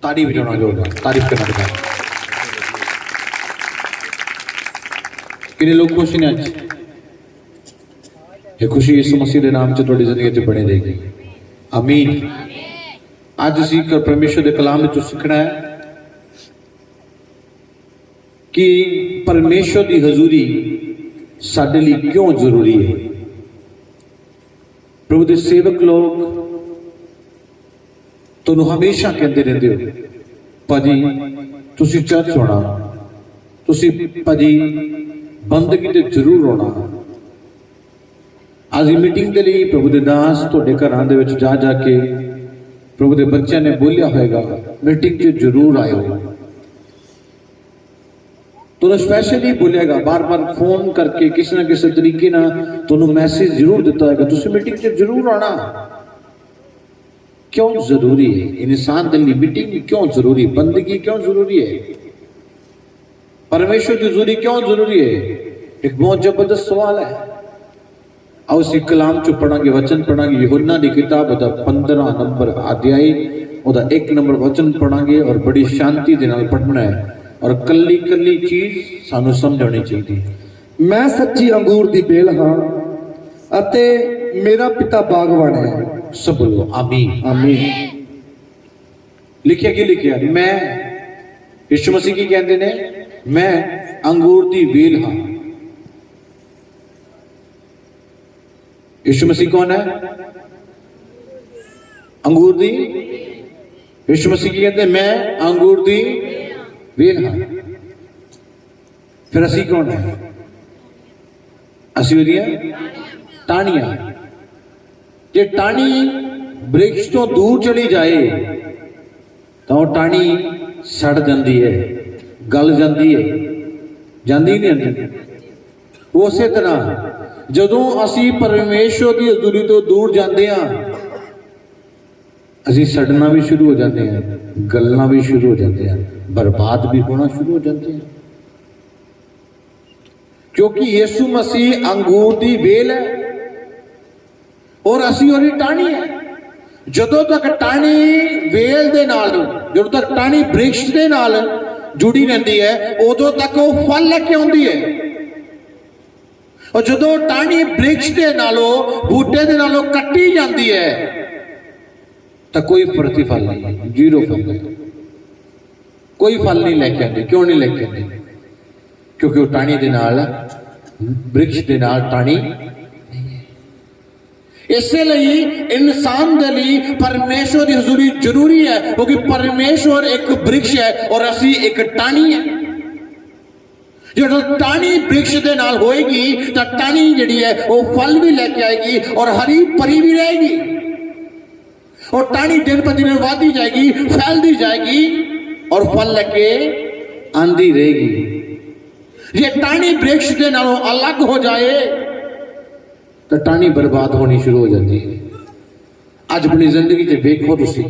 तारीफ बजाना जोरदार, तारीफ करना चाहता। कितने लोग खुश ने अज? ये खुशी यीशु मसीह के नाम च थोड़ी जिंदगी च बनी रहेगी। आमीन। अज असीं परमेश्वर के कलाम में सीखना है कि परमेश्वर की हजूरी साडे लई क्यों जरूरी है। प्रभु के सेवक लोग तुहानू हमेशा कहते रहते हो भाजी तुसी चर्च होना, तुसी भाजी बंदगी ते जरूर होना। आज मीटिंग के लिए प्रभु के दास तुहाडे घरां दे विच जा जाके प्रभु के बच्चों ने बोलिया होएगा मीटिंग च जरूर आयो। तो स्पैशली बोलेगा, बार बार फोन करके किसी ना किसी तरीके ना तुहानू मैसेज जरूर दिता है तुसी मीटिंग च जरूर आना। क्यों जरूरी है? इंसान के लिए मीटिंग क्यों जरूरी, बंदगी क्यों जरूरी है, परमेश्वर की हजूरी क्यों जरूरी है? एक बहुत जबरदस्त सवाल है। आओ इस कलाम चो पढ़ांगे, वचन पढ़ांगे। यूहन्ना की किताब 15 नंबर अध्याय 1 नंबर वचन पढ़ांगे और बड़ी शांति के नाल पढ़ना है और कली कली चीज सानू समझानी चाहिए। मैं सच्ची अंगूर दी बेल हाँ अते मेरा पिता बागवान है। सब बोलो आमीन। आमीन। लिखिया की लिखिया? मैं यीशु मसीह की कहते ने मैं अंगूर दी बेल हाँ। यीशु मसीह कौन है? अंगूर दी। यीशु मसीह की कहते मैं अंगूर दी बेल हाँ। फिर असी कौन है? असी वधिया टाणियां। जे टाणी वृक्ष तो दूर चली जाए तो टाणी सड़ जाती है, गल जाती है, जाती नहीं। उस तरह जदों असी परमेश्वर की हजूरी तो दूर जाते हैं असी सड़ना भी शुरू हो जाते हैं, गलना भी शुरू हो जाते हैं, बर्बाद भी होना शुरू हो जाते हैं। क्योंकि यीशु मसीह अंगूर की बेल है और असी और टाणी है। जदों तक टाणी बेल दे नाल, जदों तक टाणी वृक्ष दे नाल जुड़ी रहती है उदों तक वो फल लेके आती है। और जदों टाणी वृक्ष दे नालों बूटे दे नालों कट्टी जाती है तो कोई प्रतिफल नहीं, जीरो फल है, कोई फल नहीं लेके आती। क्यों नहीं लेके आती? क्योंकि वो टाणी दे नाल, वृक्ष दे नाल टाणी। इसलिए इंसान के लिए परमेश्वर की हजूरी जरूरी है क्योंकि परमेश्वर एक वृक्ष है और असी एक टाणी है। जो टाणी वृक्ष के नाल होएगी तो टाणी जिहड़ी है वो फल भी लेके आएगी और हरी भरी भी रहेगी और टाणी दिन पर दिन बढ़ती जाएगी, फैलती जाएगी और फल लेके आंदी रहेगी। ये टाणी वृक्ष के नालों अलग हो जाए तो टाणी बर्बाद होनी शुरू हो जाती है। अज अपनी जिंदगी से देखो तुसी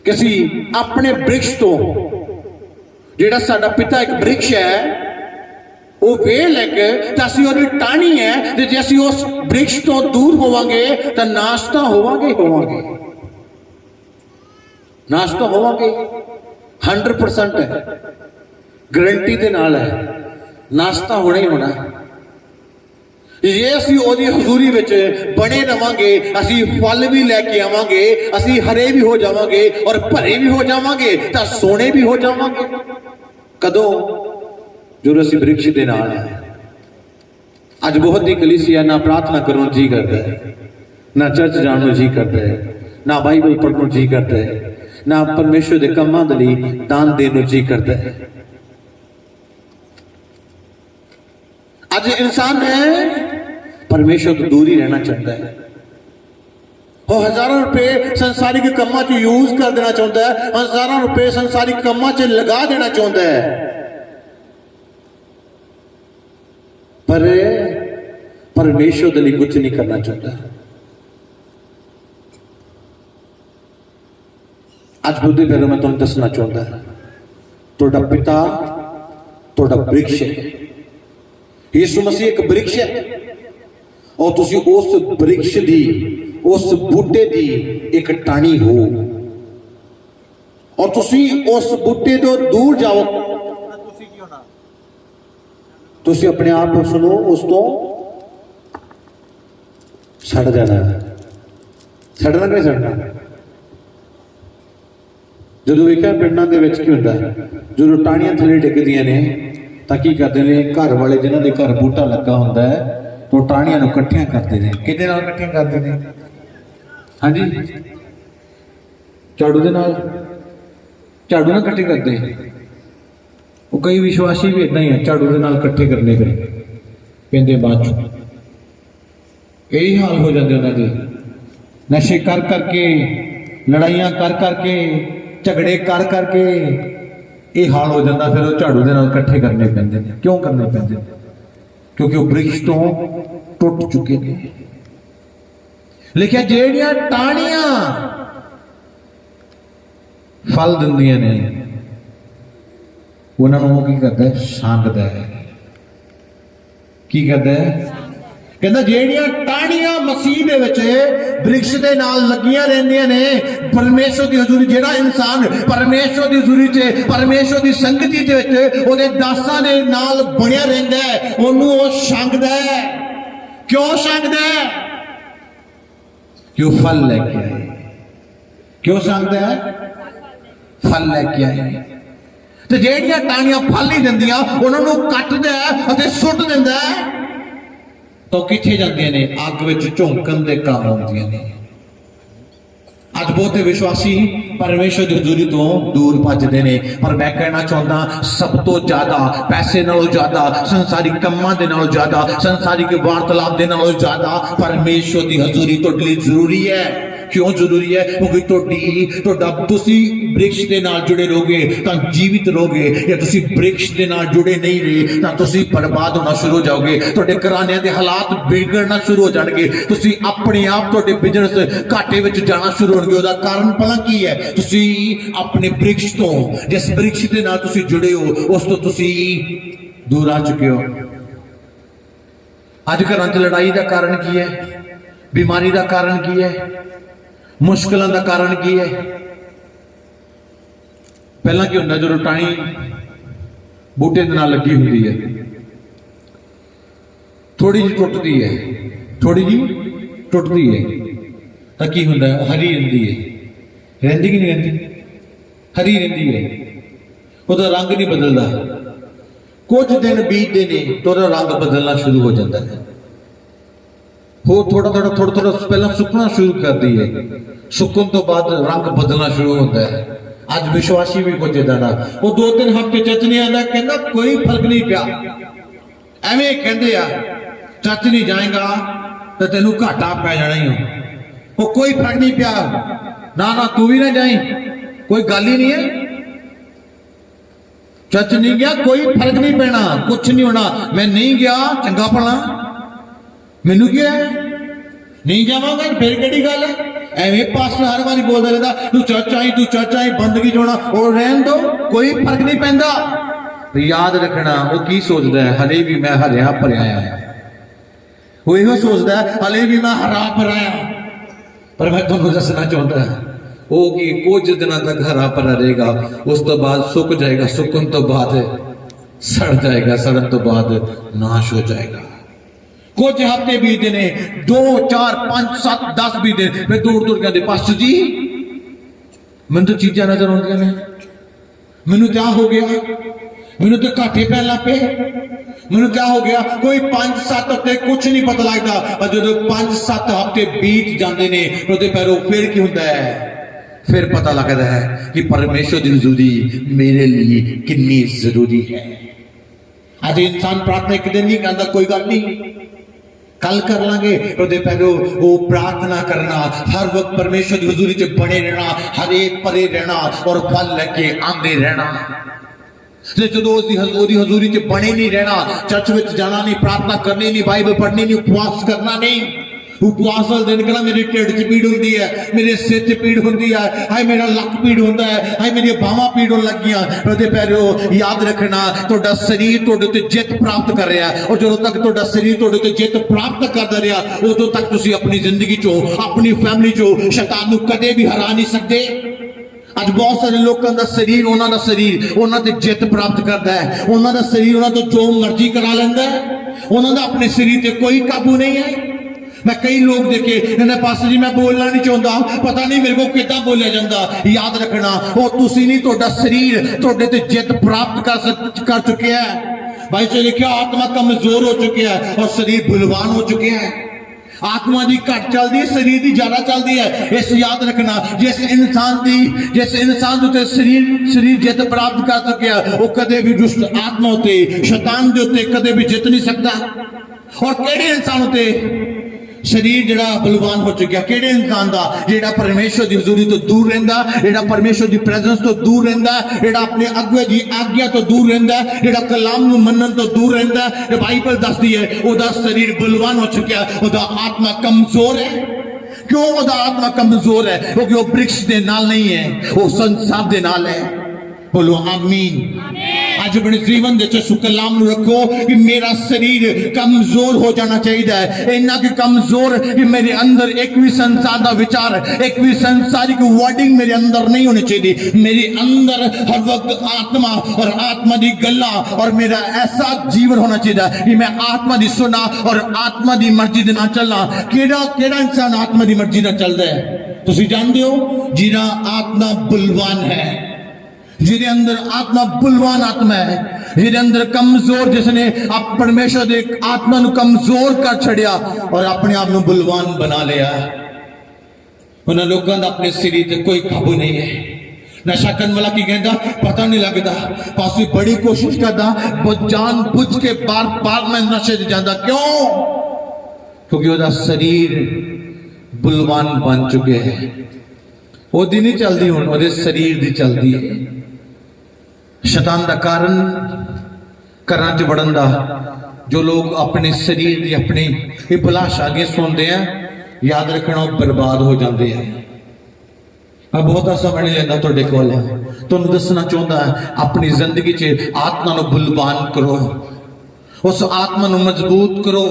किसी अपने वृक्ष तो जेड़ा साडा पिता एक वृक्ष है वो वेल एक असी ओदी टाणी है ते जे असी उस वृक्ष तो दूर होवांगे तो नाश्ता होवांगे नाश्ता होवांगे 100% है, गारंटी दे नाल है, नाश्ता होना ही होना। ये असी ओदी हजूरी विच बने रवांगे, असी फल भी लेके आवांगे, असी हरे भी हो जावांगे और भरे भी हो जावांगे तो सोने भी हो जावांगे। कदों? जो असी वृक्ष दे नाल है। अज बहुत ही कलीसिया ना प्रार्थना करने जी करता है, ना चर्च जाने जी करता है, ना बाइबल पढ़ने जी करता है, ना परमेश्वर के कामां दे लई दान देने जी करता है। आज इंसान है परमेश्वर तो दूर ही रहना चाहता है। वो हजारों रुपए संसारिक कामां च यूज कर देना चाहता है, हजारों रुपए संसारिक कामां च लगा देना चाहता है, पर परमेश्वर के लिए कुछ नहीं करना चाहता। आज बुद्धि पहले मैं तुम्हें दसना चाहता है तुहाडा पिता तुहाडा वृक्ष है। यीशु मसीह एक वृक्ष है और तुसी उस वृक्ष दी, उस बूटे दी एक टाणी हो। और तुसी उस बूटे तो दूर जाओ, तुसी अपने आप को सुनो, उस तो छड़ जाना, छड़ना कि छड़ना। जो वेख्या पिंडां दे विच की हुंदा जो टाणियां थले डिगदियां ने तां की करदे ने, घर वाले जिन्हां दे घर बूटा लगा हुंदा है तो टाणियां नूं इकट्ठियां करदे ने। किहदे नाल इकट्ठियां करदे ने? हाँ जी, झाड़ू दे नाल। झाड़ू ना इकट्ठे करते, वो कई विश्वासी भी इदा ही है, झाड़ू के नाल इकट्ठे करने फिर पेंदे बाद चो यही हाल हो जाते उन्होंने। नशे कर करके, लड़ाइयां कर करके, झगड़े कर करके ये हाल हो जाता, फिर वो झाड़ू के नाल इकट्ठे करने पैंदे। क्यों करने पैंदे? क्योंकि वो वृक्ष तो टुट चुके हैं। लिखिया जेड़ियां टाणियां फल दिंदियां ने उन्होंने की करता है? संगदा है। की करता है? कहता जेड़ियां टाणियां मसीह दे विच वृक्ष दे नाल लगियां रहंदियां ने, परमेश्वर दी हजूरी, जेड़ा इंसान परमेश्वर दी हजूरी च, परमेश्वर दी संगति दे विच ओदे दासां दे नाल बणिया रहिंदा है, ओनू ओ संगदा है। क्यों संगदा है? क्यों फल लेके आए। क्यों संगदा है? फल लेके आए। तो जेड़ियां टाणियां फल नहीं दिंदियां उन्होंने कटदा है, सुट दिंदा है, तो किथे जांदियां ने? अग विच झोंकण दे काम आउंदियां ने। अज बहुते विश्वासी परमेश्वर की हजूरी तो दूर भजदे ने, पर मैं कहना चाहता सब तो ज्यादा, पैसे नालों ज्यादा, संसारिक कम्मां दे नालों ज्यादा, संसारिक वार्तालाप दे नालों ज्यादा परमेश्वर की हजूरी तुहाडे लई जरूरी है। क्यों जरूरी है? क्योंकि तुसी वृक्ष के नाल जुड़े रहोगे तो जीवित रहोगे, या तुसी वृक्ष के नाल जुड़े नहीं रहे तो तुसी बर्बाद होना शुरू हो जाओगे। तुहाडे घराने के हालात बिगड़ना शुरू हो जाएंगे, तुसी अपने आप तुहाडे बिजनेस घाटे विच जाना शुरू होणगे। उसदा कारण भला की है? तुसी अपने वृक्ष तो, जिस वृक्ष के नाल तुसी जुड़े हो उस तो तुसी दूर आ चुके हो। अज घरां च लड़ाई का कारण की है? बीमारी का कारण की है? मुश्किलों का कारण की है? पहला की होंगे जो टाणी बूटे के नाल लगी होंगी है, थोड़ी जी टुटती है, थोड़ी जी टुटती है तो की होंगे? हरी रही है। रही कि नहीं रही? हरी रही है, उसका रंग नहीं बदलता। कुछ दिन बीतते ने तो रंग बदलना शुरू हो जाता है। वो थोड़ा पहला सुकना शुरू करती है, सुकन तो बाद रंग बदलना शुरू होता है। अज विश्वासी भी कुछ इदा ना, वो 2-3 हफ्ते चर्च नहीं आता, कहना कोई फर्क नहीं पिया, एवें कहते आ चर्च नहीं जाएगा तो तेन घाटा पै जाना ही हो, वो कोई फर्क नहीं पिया, ना तू भी ना जाए, कोई गल ही नहीं है। चर्च नहीं गया कोई फर्क नहीं पैना, कुछ नहीं होना। मैं नहीं गया चंगा भला, मैनू क्या है, नहीं जावांगा फिर केड़ी गल है? एवें पास्टर हर बारी बोलता रहता तू चर्च आई बंदगी जोना, और रहन दो, कोई फर्क नहीं पैंदा। तो याद रखना वो की सोचता है? हले भी मैं हरिया भरिया आया, वो यो सोचता है हले भी मैं हरा भराया। पर मैं तुहानू दसना चाहता वो कि कुछ दिनों तक हरा भरा रहेगा, उस तो बाद सुक जाएगा, सुकन तो बाद सड़ जाएगा, सड़न तो बाद नाश हो जाएगा। कुछ हफ्ते बीते ने, 2, 4, 5, 7, 10 बीते, मैं दूर कहते पास्टर जी मैंने तो चीजा नजर आउंदियां ने, मैनू क्या हो गया, मैनू तो घाटे पैन लग पे, मैनू क्या हो गया? कोई 5-7 हफ्ते कुछ नहीं पता लगता, पर जो 5-7 हफ्ते बीत जाते ने तो पैरों फिर की होंदा है? फिर पता लगता है कि परमेश्वर की हजूरी मेरे लिए कितनी जरूरी है। आज इंसान प्रार्थना एक दिन नहीं करता, कोई गल नहीं, कल कर लांगे, तो पैरो वो प्रार्थना करना, हर वक्त परमेश्वर की हजूरी च बने रहना, हरे परे रहना और फल लेके आंदे रहना। जो उसकी हजूरी च बने नहीं रहना, चर्च में जाना नहीं, प्रार्थना करनी नहीं, बाइबल पढ़नी नहीं, उपवास करना नहीं। उपवास वाले दिन कहना मेरे ढिड च पीड़ होंगी है, मेरे सिर च पीड़ होंगी है, हाय मेरा लक पीड़ होता है, हाय मेरी बाहां पीड़ होने लगियां। रोदे पैरो याद रखना तुहाडा शरीर तुहाडे ते जित प्राप्त कर रहा है, और जो तक तुहाडा शरीर तुहाडे ते जित प्राप्त करदा रहा उदों तक तुसीं अपनी जिंदगी चो, अपनी फैमिली चो शैतान नूं कदे भी हरा नहीं सकते। ਅੱਜ ਬਹੁਤ ਸਾਰੇ ਲੋਕਾਂ ਦਾ ਸਰੀਰ, ਉਹਨਾਂ ਦਾ ਸਰੀਰ ਉਹਨਾਂ ਤੇ ਜਿੱਤ ਪ੍ਰਾਪਤ ਕਰਦਾ ਹੈ, ਉਹਨਾਂ ਦਾ ਸਰੀਰ ਉਹਨਾਂ ਤੋਂ ਜੋ ਮਰਜ਼ੀ ਕਰਾ ਲੈਂਦਾ ਹੈ, ਉਹਨਾਂ ਦਾ ਆਪਣੇ ਸਰੀਰ ਤੇ ਕੋਈ ਕਾਬੂ ਨਹੀਂ ਹੈ। मैं कई लोग देखे कहते पास्टर जी मैं बोलना नहीं चाहता, पता नहीं मेरे को कितना बोलिया जाता। याद रखना वो तुसी नहीं, तुहाडा शरीर तुहाडे ते जित प्राप्त कर चुके हैं। भाई से लिखा आत्मा कमजोर हो चुकी है और शरीर बलवान हो चुके हैं। आत्मा दी घट चलती है, शरीर दी ज्यादा चलती है। इस याद रखना जिस इंसान उते शरीर जित प्राप्त कर चुके हैं वो कदे भी दुष्ट आत्मा उते शैतान दे उते कदे भी जित नहीं सकता। और केड़े इंसान उते शरीर जिहड़ा बलवान हो चुका, किहड़े इंसान दा जिहड़ा परमेश्वर दी हजूरी तो दूर रहिंदा, जिहड़ा परमेश्वर दी प्रेजेंस तो दूर रहिंदा, जिहड़ा अपने अगुवे दी आज्ञा तो दूर रहिंदा, जिहड़ा कलाम नूं मनन तो दूर रहिंदा। ते बाइबल दसदी है ओहदा शरीर बलवान हो चुका, ओहदा आत्मा कमजोर है। क्यों ओहदा आत्मा कमजोर है? क्योंकि वो वृक्ष दे नाल नहीं है, वो संसार दे नाल है। बोलो आमीन। आज अपने जीवन दे च कलाम नूं रखो कि मेरा शरीर कमजोर हो जाना चाहिए, इन्ना कि कमजोर कि मेरे अंदर एक भी संसार का विचार, एक भी संसारिक वर्डिंग मेरे अंदर नहीं होनी चाहिए। मेरे अंदर हर वक्त आत्मा और आत्मा दी गल्ला और मेरा ऐसा जीवन होना चाहिए कि मैं आत्मा दी सुना और आत्मा दी मर्जी दे नाल चलना। केड़ा इंसान आत्मा दी मर्जी नाल चलदा है? तुसीं जानदे हो जिहड़ा आत्मा बलवान है, जिहदे अंदर आत्मा बलवान आत्मा है, जिहदे अंदर कमजोर, जिसने आप परमेश्वर दे आत्मा नूं कमजोर कर छड़िया और अपने आप नूं बलवान बना लिया। उन्हां लोकां दा अपने शरीर ते कोई काबू नहीं है। नशा करने वाला की कहता पता नहीं लगता, पास बड़ी कोशिश करता, जान बुझ के बार बार मैं नशे च जांदा। क्यों? क्योंकि उसका शरीर बलवान बन चुके है। ओदी नहीं चलती, हुण ओदे शरीर दी चलती है। शैतान दा कारण घरां च वड़न दा, जो लोग अपने शरीर दी अपनी अभिलाषा दी सुनते हैं, याद रखना वो बर्बाद हो जाते हैं। मैं बहुता समय नहीं लेंदा तुहाडे कोल, तुहानूं दसना चाहुंदा अपनी जिंदगी च आत्मा नूं बलवान करो, उस आत्मा नूं मजबूत करो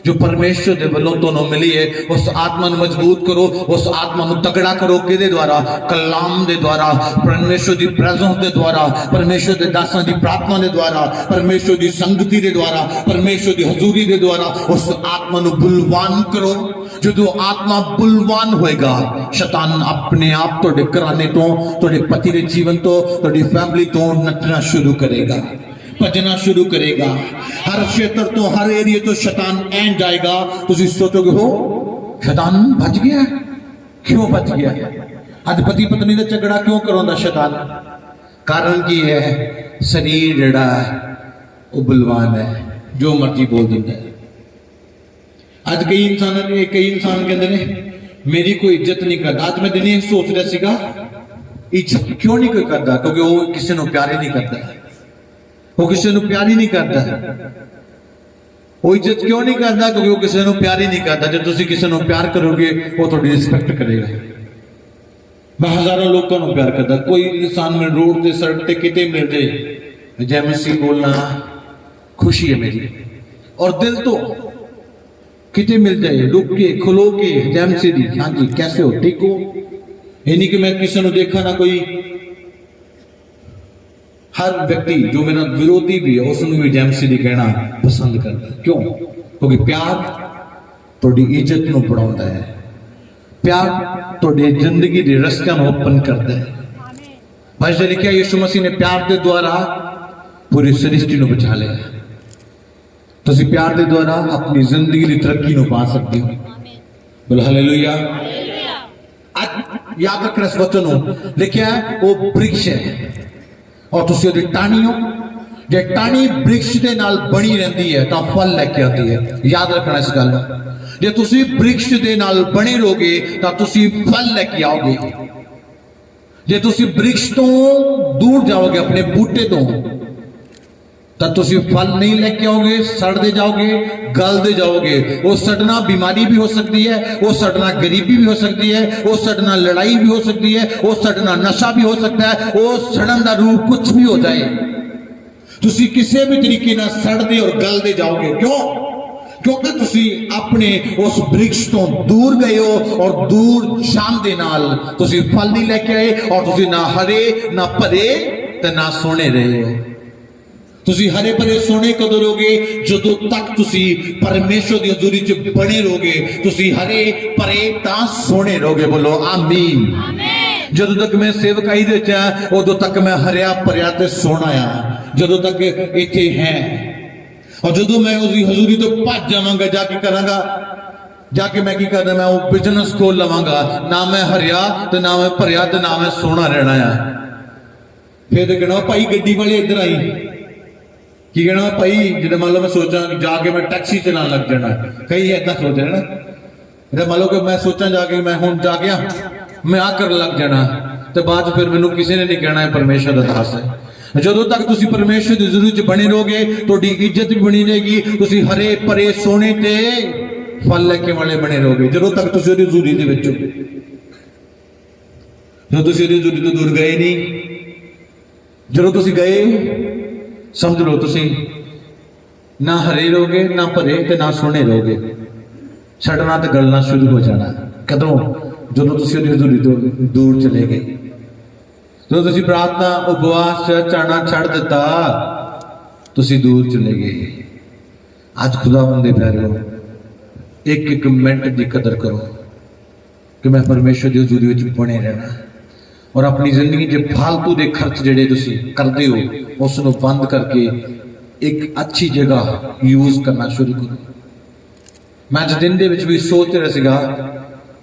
जो परमेश्वर दे वल्लों तुहानूं मिली है। उस आत्मा नूं मजबूत करो, उस आत्मा नूं तगड़ा करो। किहदे द्वारा? कलाम दे द्वारा, परमेश्वर दी प्रेजेंस दे द्वारा, परमेश्वर दे दासां दी प्रार्थना दे द्वारा, परमेश्वर दी संगति दे द्वारा, परमेश्वर दी हजूरी दे द्वारा उस आत्मा नूं बलवान करो। जो आत्मा बलवान होएगा, शैतान अपने आप तुहाडे घराने तो, तुहाडे पति दे जीवन तो, तुहाडी फैमिली तो नचना शुरू करेगा, भजना शुरू करेगा। हर क्षेत्र तो, हर एरिया तो शैतान ऐन जाएगा। तुम सोचोगे हो शैतान बच गया। क्यों बच गया? अज पति पत्नी का झगड़ा क्यों करांदा शैतान? कारण की है? शरीर जिहड़ा वो बलवान है, जो मर्जी बोल देता है। अज कई इंसान कहते हैं मेरी कोई इज्जत नहीं करता। आज मैं दिन सोच रहा सीगा इज्जत क्यों नहीं कोई करता? क्योंकि वो किसी को प्यार ही नहीं करता, वो किसी को प्यार ही नहीं करता। वो इज्जत क्यों नहीं करता? क्योंकि वो किसी को प्यार ही नहीं करता। जब तुम किसी को प्यार करोगे वो थोड़ी रिस्पेक्ट करेगा। मैं हजारों लोगों को प्यार करता, कोई इंसान में रोड से सड़क से कितने मिल जाए जय मसीह बोलना खुशी है मेरी, और दिल तो कितने मिल जाए रुक के खलो के जय मसीह दी, हाँ जी कैसे हो, ठीक हो। ये नहीं कि मैं किसी को देखा ना, कोई हर व्यक्ति जो मेरा विरोधी भी है उसने भी जय मसीह कहना पसंद करता। क्यों? क्योंकि प्यार थोड़ी इज्जत को बढ़ाता है, प्यार थोड़ी जिंदगी के रस्ते ओपन करता है। भाई से लिखा यीशु मसीह ने प्यार के द्वारा पूरी सृष्टि को बचा लिया। तुसी प्यार के द्वारा अपनी जिंदगी की तरक्की को पा सकते हो। बोलो हालेलुया। आज याद रखना इस वचन को लिखा है वो वृक्ष है और तुसी उहदी टाणी हो। जे टाणी वृक्ष के नाल बनी रहती है तो फल लेके आती है। याद रखना इस गल। जे तुसी वृक्ष के नाल बने रहोगे तो तुसी फल लेके आओगे। जे तुसी वृक्ष तो दूर जाओगे अपने बूटे तो तुसी फल नहीं लेके आओगे, सड़ते जाओगे, गलते जाओगे। वो सड़ना बीमारी भी हो सकती है, वो सड़ना गरीबी भी हो सकती है, वो सड़ना लड़ाई भी हो सकती है, वो सड़ना नशा भी हो सकता है, वो सड़न का रूप कुछ भी हो जाए, तुसी किसी भी तरीके ना सड़ते और गलते जाओगे। क्यों? क्योंकि तुसी अपने उस वृक्ष तो दूर गए हो और दूर जान दे नाल तुसी फल नहीं लेके आए और तुसी ना हरे ना भरे ते ना सोने रहे हो। तुसी हरे भरे सोने कदों रहोगे जदों तक तुसी परमेश्वर दी हजूरी च बने रहोगे। तुसी हरे भरे तां सोने रहोगे। बोलो आमीन। जदों तक मैं सेवकाई दे विच आ उदों तक मैं हरिया भरिया ते सोना आ। जदों तक इत्थे है और जो मैं उसकी हजूरी तो भज जावांगा जाके करांगा जाके मैं की करना मैं वो बिजनेस खोल लवांगा ना मैं हरिया तो ना मैं भरिया तो ना मैं सोना रहना है। फिर तो कहना भाई गड्डी वाले इधर आई की कहना भाई जो मान लो मैं सोचा जाके मैं टैक्सी चलाने लग जाना कई इदा सोचते हैं ना मान लो कि मैं सोचा जाके मैं हूँ जा गया मैं आ कर लग जाना तो बाद फिर मैनू किसी ने नहीं कहना है परमेश्वर का दास है। ਜਦੋਂ तक तुसी परमेश्वर की हजूरी च बने रहोगे थोड़ी इज्जत भी बनी रहेगी। तुसी हरे भरे सोने ते फल लेके वाले बने रहोगे ਜਦੋਂ तक तुसी ਉਹਦੀ हजूरी ਦੇ ਵਿੱਚ ਹੋ। ਜਦੋਂ ਤੁਸੀਂ ਉਹਦੀ हजूरी ਤੋਂ दूर गए नहीं ਜਦੋਂ ਤੁਸੀਂ गए समझ लो तुसी ना हरे रहोगे ना भरे ते ना सोने रहोगे। छड़ना ते गलना शुरू हो जाना कदों ਜਦੋਂ ਤੁਸੀਂ ਉਹਦੀ हजूरी ਤੋਂ दूर चले गए। जो तुसी प्रार्थना उपवास चढ़ना छड़ दिता तुसी दूर चले गए। आज खुदावंद दे प्यारे एक एक मिनट की कदर करो कि मैं परमेश्वर की हजूरी विच बने रहना और अपनी जिंदगी च फालतू के खर्च जिहड़े तुसी करते हो उसनूं बंद करके एक अच्छी जगह यूज करना शुरू करो। मैं अज दिन दे विच भी सोच रहा सीगा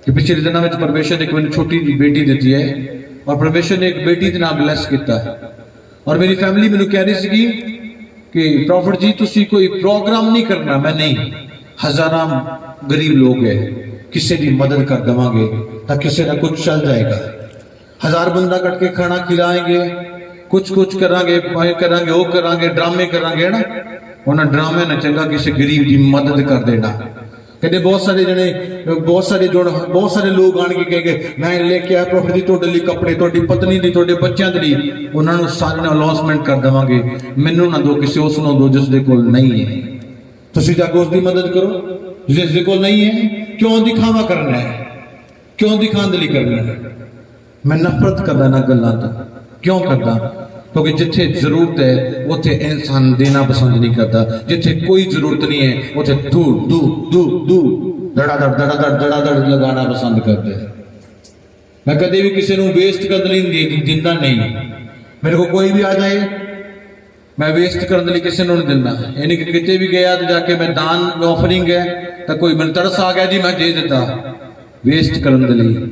कि पिछले दिनों में परमेश्वर ने एक मैनूं छोटी जी बेटी दी है और परमेश्वर ने एक बेटी के नाम ब्लैस किया और मेरी फैमिली मैंने कह रही थी कि प्रॉफिट जी तुसी कोई प्रोग्राम नहीं करना। मैं नहीं हजारां गरीब लोग है किसी की मदद कर देवांगे तो किसी का कुछ चल जाएगा। 1000 बंदा कट के खाना खिलाएंगे कुछ कुछ करांगे करांगे वो करांगे ड्रामे करांगे है ना उन्होंने ड्रामे ने चंगा किसी गरीब की मदद कर देना। कहते बहुत सारे जने बहुत सारे लोग आन के कहेंगे मैं लेके आया प्रॉफिट जी तुहाडे लई कपड़े तुहाडी पत्नी दी तुहाडे बच्चों दी उन्होंने सारे अनाउंसमेंट कर देवांगे मैनू ना दो किसी उस दो जिसके कोल नहीं है। तुसीं जाके उसकी मदद करो जिसके कोल नहीं है। क्यों दिखावा करना है क्यों दिखाने लई करना है। मैं नफरत करदा ना गल्लां तो क्यों करदा क्योंकि जिथे जरूरत है उत्थे इंसान देना पसंद नहीं करता। जिथे कोई जरूरत नहीं है उत्थे दूर दूर दूर दूर धड़ाधड़ लगाना पसंद करते हैं। मैं कभी भी किसी को वेस्ट करने नहीं दिंदा नहीं। मेरे को कोई भी आ जाए मैं वेस्ट करने लिए किसी को नहीं दिंदा। यानी कि कितने भी गया तो जाके मैं दान ऑफरिंग है तो कोई मैं तरस आ गया जी मैं दे देता वेस्ट करने लिए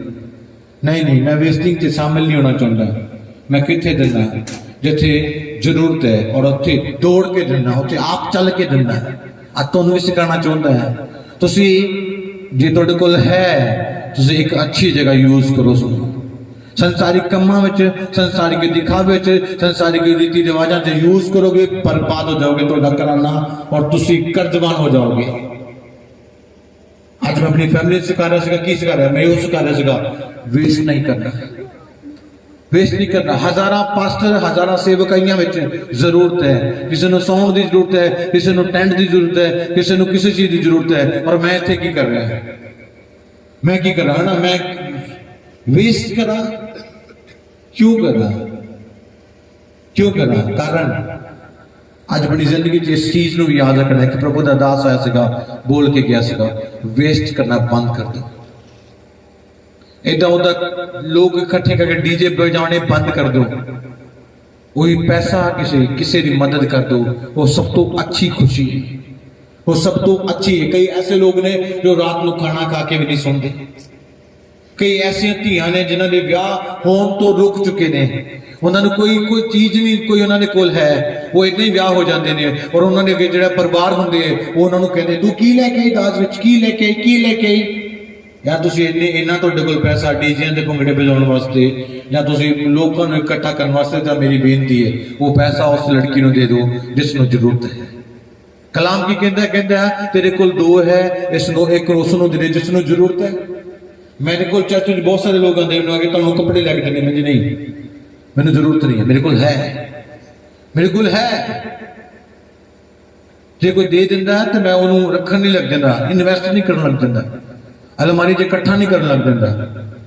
नहीं मैं वेस्टिंग से शामिल नहीं होना चाहता। मैं कितने दिना जिथे जरूरत है और उत्थे दौड़ के दिना उत्थे आप चल के दिना। अज तुहानूं भी सिखाना चाहता है तुसी जे तुहाडे कोल है तुसी एक अच्छी जगह यूज करो उसनूं। संसारिक कामां विच संसारिक दिखावे विच संसारिक रीति रिवाजां च यूज करोगे बर्बाद हो जाओगे तुहाडा घराना और तुसी कर्जवान हो जाओगे। आज मैं अपनी फैमिली सिखा रहा सीगा की सिखा रहा मैं वो सिखा रहा सीगा वेस्ट नहीं करना वेस्ट नहीं करना। हजारा पास्टर हजारा सेवकाइयां विच जरूरत है किसी को सौण की जरूरत है किसी को टेंट की जरूरत है किसी को किसी चीज की जरूरत है और मैं इत्थे की कर रहा मैं की कर रहा ना मैं वेस्ट करा क्यों करा कारण अज अपनी जिंदगी इस चीज को भी याद रखना है कि प्रभु का दास आया सीगा बोल के गया सीगा वेस्ट करना बंद कर दो। इदा उदा लोग इकट्ठे करके डीजे बजाने बंद कर दो। वही पैसा किसी की मदद कर दो वो सब तो अच्छी खुशी है वो सब तो अच्छी है। कई ऐसे लोग ने जो रात को खाना खा के भी नहीं सोते। कई ऐसी धियां ने जिन्हों के ब्याह होने तो रुक चुके ने उन्होंने कोई चीज नहीं कोई उन्होंने कोल है वो इतना ही ब्याह हो जाते हैं और उन्होंने जो परिवार होंगे वो उन्होंने कहते तू की लैके आई दाज विच की लैके आई या तुसीं इन्ना तुहाडे कोल पैसा डीजियां दे भंगड़े बजाउण वास्ते या तुसीं लोकां नूं इकट्ठा करन वास्ते तां मेरी बेनती है वो पैसा उस लड़की नूं दे दो जिसनूं जरूरत है। कलाम की कहता है तेरे कोल दो है इसनूं एक उसनूं दे जिसनूं जरूरत है। मेरे को चर्च में बहुत सारे लोग आते हैं तुहानूं कपड़े लैके देने मैं जी नहीं मैनूं जरूरत नहीं है मेरे को है जे कोई दे दिंदा है तो मैं उन्होंने रखन नहीं लग जाता, इन्वेस्ट नहीं करने लग जाता, अलमारी च इकट्ठा नहीं करने लग जाता,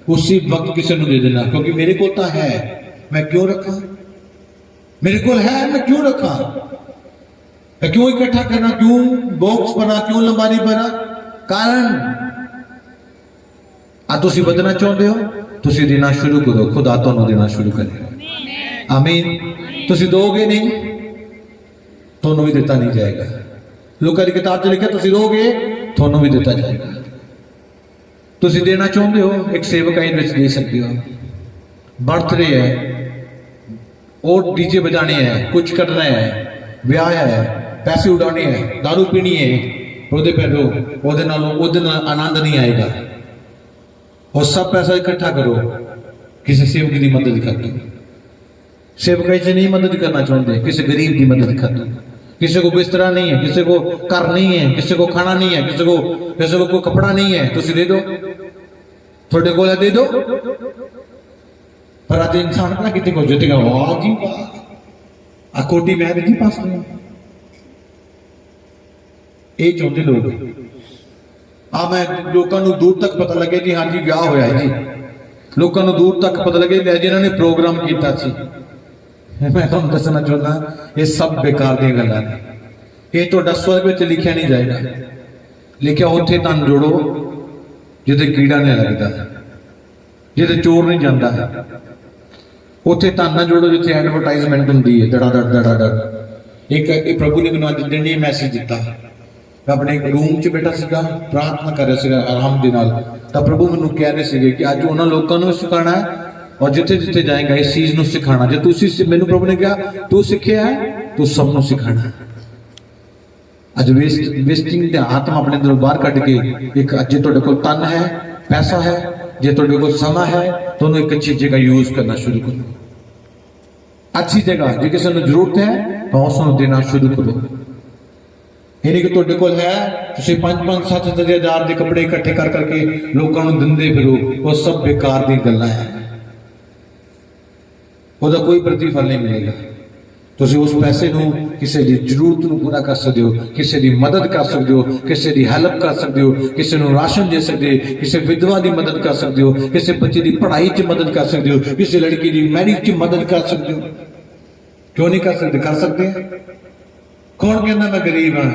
उसी वक्त किसी को दे देना, क्योंकि मेरे को तो है, मैं क्यों रखा, मेरे को है मैं क्यों रखा, मैं क्यों इकट्ठा करना, क्यों बॉक्स बना, क्यों अलमारी बना। कारण आ तुसी बदलना चाहते हो, तुसी देना शुरू करो, खुदा तुहानू देना शुरू करेगा। आमीन। तुसी दोगे नहीं, तुहानू भी दिता नहीं जाएगा। लूका की किताब च लिखा तुसी दोगे, तुहानू भी दिता जाएगा। तुसी देना चाहते हो, एक सेवकाई में दे सकते हो। बर्थडे है, और डीजे बजाने हैं, कुछ करना है, ब्याह है, पैसे उड़ाने हैं, दारू पीनी है, ਉਹਦੇ ਪੈਰੋ ਉਹਦੇ ਨਾਲ ਆਨੰਦ नहीं आएगा। और सब पैसा इकट्ठा करो, किसी सेवक की मदद कर दो। सेवक से नहीं मदद करना चाहते, किसी गरीब की मदद कर दो। किसी को बिस्तरा नहीं है, किसी को घर नहीं है, किसी को खाना नहीं है, किसी को कोई कपड़ा नहीं है, तुसी दे दो, थोड़े को दे दो। पर आज इंसान ना कितने को जुटेगा, वाह जी वाह, आ कोटी मैं नहीं पास नहीं, ये चाहते लोग। मैं लोगों को दूर तक पता लगे जी हाँ जी ब्याह होया है जी, लोगों को दूर तक पता लगे जिन्होंने प्रोग्राम किया सी। मैं तुम दसना चाहना, ये सब बेकार दी गल्लां ने, ये तो स्वर्ग में लिखा नहीं जाएगा। लिखा उत्थे धन जोड़ो जिते कीड़ा नहीं लगता, जिते चोर नहीं जाता, उत्थे धन ना जोड़ो जिते एडवरटाइजमेंट होंगी है दड़ा दड़ दड़ा दड़। एक प्रभु ने मैंने अज दिन ये मैसेज दिता, मैं अपने एक रूम च बैठा सीगा, प्रार्थना कर रहा सीगा आराम दे नाल, तो प्रभु मैनू कह रहे सीगे कि अज उन्होंने लोगों को सिखाना है, और जिथे जिथे जाएगा इस चीज को सिखाना। जो तुसी मैनू प्रभु ने कहा तू सीखिया है, तू सबनों सिखाना है। अज वेस्टिंग दा आत्मा अपने अंदर बाहर कढ़ के, एक जे तुहाडे कोल तन है, पैसा है, जे तुहाडे कोल समा है, तो उन्हें एक अच्छी जगह यूज करना शुरू करो। अच्छी जगह जे किसी को जरूरत है तो उसनूं देना शुरू करो। ये नहीं कि तुहाडे कोल है तुसीं 5-5 7 हज़ार के कपड़े इकट्ठे कर करके लोगों को दिंदे फिरो, वो सब बेकार दी गल्लां है, उसका कोई प्रतिफल नहीं मिलेगा। तुसीं उस पैसे को किसी की जरूरत को पूरा कर सकते हो, किसी की मदद कर सकते हो, किसी की हेल्प कर सकते हो, किसी को राशन दे सकते हो, किसी विधवा की मदद कर सकते हो, किसी बच्चे की पढ़ाई च मदद कर सकते हो, किसी लड़की की मैरिज च मदद कर सकते हो। क्यों नहीं कर सकते? कर सकते हैं। कौन कहना मैं गरीब हाँ,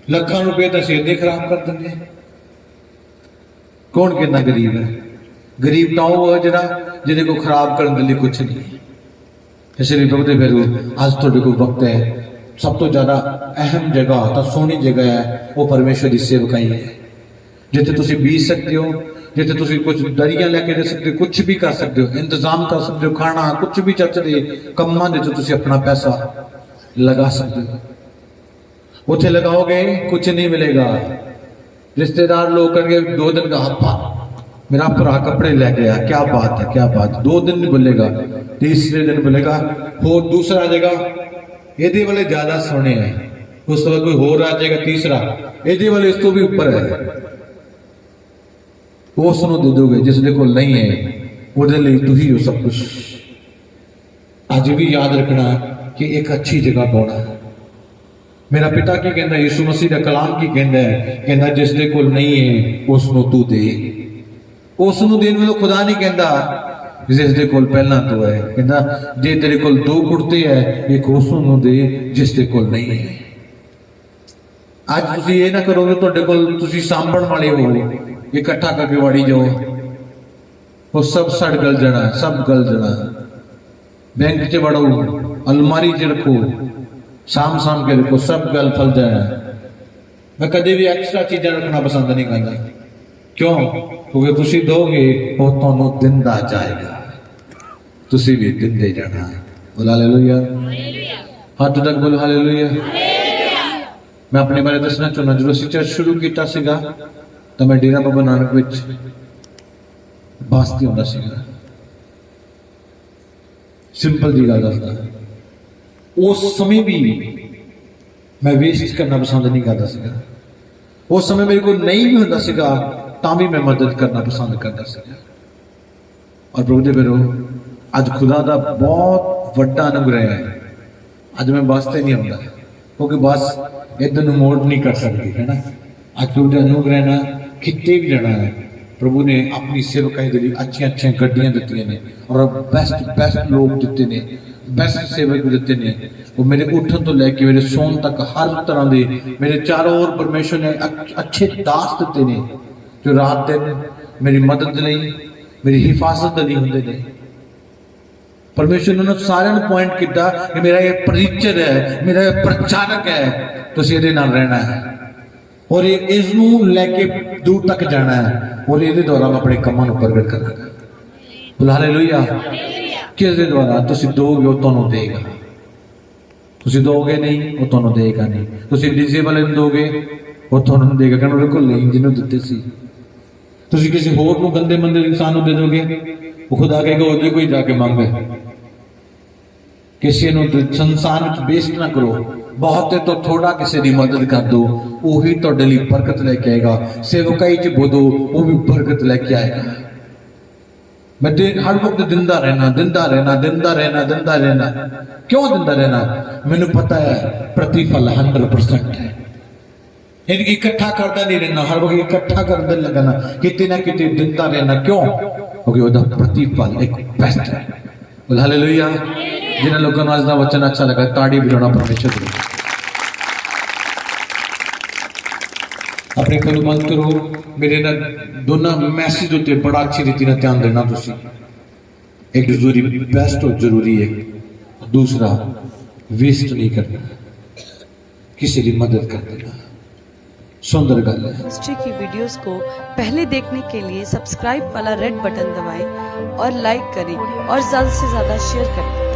लाखों रुपये तो सिर दे खराब कर देंगे। कौन कहना गरीब है? गरीब तो वो है जरा जिन्हें को खराब करने के लिए कुछ नहीं है। इसलिए प्रभु फिर आज थोड़े को वक्त है, सब तो ज्यादा अहम जगह तो सोहनी जगह है वो परमेश्वर की सेवकाई है, जिथे तुसी बीज सकते हो, जिथे तुसी कुछ दरिया लैके दे सकते हो, कुछ भी कर सकते हो, इंतजाम कर सकते हो, खाना कुछ भी चर्च के कम्मा दे तुसी अपना पैसा लगा सकते हो। उथे लगाओगे कुछ नहीं मिलेगा। रिश्तेदार लोग कहेंगे 2 दिन का हफ्ता मेरा भरा कपड़े लेके आया, क्या बात है क्या बात। 2 दिन नहीं बोलेगा, तीसरे दिन बोलेगा हो दूसरा आ जाएगा, ये वाले ज्यादा सोने हैं, उस तरह कोई होर आ जाएगा तीसरा, ये वाले इस तो भी ऊपर है, वो उसनों दे दोगे। जिसके को नहीं है वो तू ही हो सब कुछ। अज भी याद रखना कि एक अच्छी जगह पाना। मेरा पिता की कहना, यीशु मसीह का कलाम की कहना है, कहना जिसके को नहीं है उसनों तू दे। उसनों देने में तो खुदा नहीं कहता जिसके कोल पहला तो है, कहना जे तेरे कोल 2 कुर्ते है एक उसनों दे जिसके कोल नहीं है। आज तुसी ये ना करोगे तुहाडे कोल तुसी सांभण वाले हो, इकट्ठा करके वाड़ी जाओ, वो सब सड़ गल जाना, सब गल जाना। बैंक च वड़ो, अलमारी च रखो, साम साम के रखो, सब गल फल जाए। मैं कदे भी एक्स्ट्रा चीजें रखना पसंद नहीं करता। क्यों? क्योंकि तुसी दोगे वो तुहानू दिंदा जाएगा, तुसी भी दिंदे जाना। बोल हालेलुया, हाथ तक बोल हालेलुया। मैं अपने बारे दसना चाहना, जो असीं चर्च शुरू किया सीगा तो मैं डेरा बाबा नानक विच बासती होंदा सीगा। सिंपल जी गल दसदा, उस समय भी मैं वेस्ट करना पसंद नहीं करता सीगा। उस समय मेरे को नहीं भी होंदा सीगा तां भी मैं मदद करना पसंद करता सीगा। और प्रभु दे फिरो अज खुदा का बहुत वड्डा अनुग्रह है, अज मैं बस ते नहीं आउंदा, क्योंकि बस इधर ਨੂੰ ਮੋੜ नहीं कर सकती है ना। ਅੱਜ ਉਹਦੇ ਅਨੁਗ੍ਰਹਿ ਨਾਲ ਕਿਤੇ ਵੀ ਜਾਣਾ ਹੈ प्रभु ने अपनी सेवकाई के लिए अच्छी अच्छी गड्डियां दी ने और बेस्ट लोग दिते ने, बेस्ट सेवक दिते ने। वो मेरे उठन तो लैके मेरे सोन तक हर तरह के मेरे चारों ओर परमेश्वर ने अच्छे दास दिते ने जो रात दिन मेरी मदद लई मेरी हिफाजत लई होंदे ने। परमेश्वर ने सारे पॉइंट किया कि मेरा ये प्रीचर है, मेरा ये प्रचारक है, तुसीं इहदे नाल रहना है और इसनू लैके दूर तक जाना है और ये द्वारा मैं अपने कामों को प्रगट करांगा। बोला हालेलुया। किस द्वारा तुसीं दोगे वो तुहानूं देगा, तुसीं दोगे नहीं वो तुहानूं देगा नहीं। तुसीं डीजे वाले नूं दोगे वो तुहानूं देगा कहना उहदे कोल नहीं जिन्हों दित्ते सी। तुसीं किसी होर नूं गंदे मंदे इंसान नूं दे दोगे वो खुदा कहेगा उहदे कोई जाके मंग। किसी नूं संसार में वेस्ट ना करो, बहुत है तो थोड़ा किसी की मदद कर दो, वही तुहाडे लई बरकत लेके आएगा। सेवकाई च बोदो वो भी बरकत लेके आएगा। मैं हर वक्त दिंदा रहना दिंदा रहना दिंदा रहना दिंदा रहना। क्यों दिंदा रहना? मैनू पता है प्रतिफल 100% है। इनकी इकट्ठा करता नहीं रहना, हर वक्त इकट्ठा करने लगना, कितने ना कितने दिंदा रहना। क्यों? क्योंकि वह प्रतिफल एक बेस्ट है। बोल हालेलुया। जिन्हें लोगों को आज का वचन अच्छा लगा ताड़ी बजाना परमेश्वर को। अपने को बंद करो। मेरे ना दोनों मैसेज होते बड़ा अच्छी रीति से ध्यान देना। तुसी एक जरूरी बेस्ट और जरूरी है, दूसरा वेस्ट नहीं करना, किसी की मदद कर देना। सुंदर गल है। हिस्ट्री की वीडियोस को पहले देखने के लिए सब्सक्राइब वाला रेड बटन दबाएं और लाइक करें और ज्यादा से ज्यादा शेयर करें।